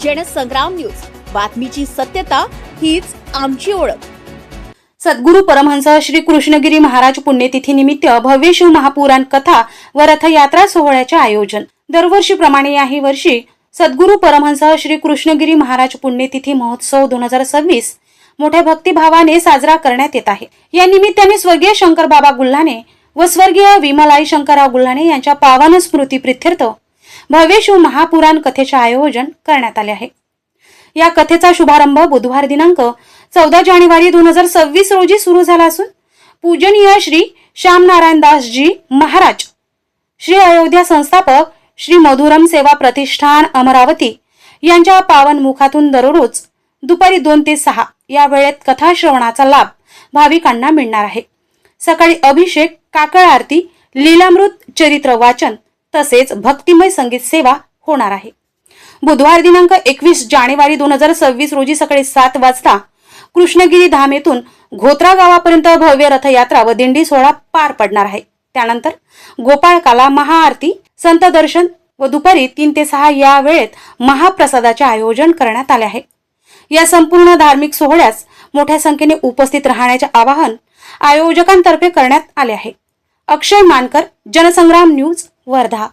Jansangram news, बातमीची सत्यता हीच आमची ओळख। सद्गुरू परमहंस श्री कृष्णगिरी महाराज पुण्यतिथी निमित्त भव्य शिव महापुराण कथा व रथयात्रा सोहळ्याचे आयोजन। दरवर्षीप्रमाणे याही वर्षी सद्गुरू परमहंस श्री कृष्णगिरी महाराज पुण्यतिथी महोत्सव 2026 मोठ्या भक्तिभावाने साजरा करण्यात येत आहे। या निमित्ताने स्वर्गीय शंकर बाबा गुल्हाने व स्वर्गीय विमलाई शंकरराव गुल्हाने यांच्या पावन स्मृती प्रित्यर्थ भव्य शिव महापुराण कथेचे आयोजन करण्यात आले आहे। या कथेचा शुभारंभ बुधवार दिनांक 14 जानेवारी 2026 रोजी सुरू झाला असून पूजनीय श्री श्यामनारायण दास जी महाराज, श्री अयोध्या संस्थापक श्री मधुरम सेवा प्रतिष्ठान अमरावती यांच्या पावन मुखातून दररोज दुपारी 2 ते 6 या वेळेत कथा श्रवणाचा लाभ भाविकांना मिळणार आहे। सकाळी अभिषेक, काकळ आरती, लीलामृत चरित्र वाचन तसेच भक्तिमय संगीत सेवा होणार आहे। बुधवार दिनांक 21 जानेवारी 2026 रोजी सकाळी 7 वाजता कृष्णगिरी धाम येथून घोत्रा गावापर्यंत भव्य रथयात्रा व दिंडी सोहळा पार पडणार आहे। त्यानंतर गोपाळकाला महाआरती, संत दर्शन व दुपारी 3 ते 6 या वेळेत महाप्रसादाचे आयोजन करण्यात आले आहे। या संपूर्ण धार्मिक सोहळ्यास मोठ्या संख्येने उपस्थित राहण्याचे आवाहन आयोजकांतर्फे करण्यात आले आहे। अक्षय मानकर, जनसंग्राम न्यूज, वर्धा।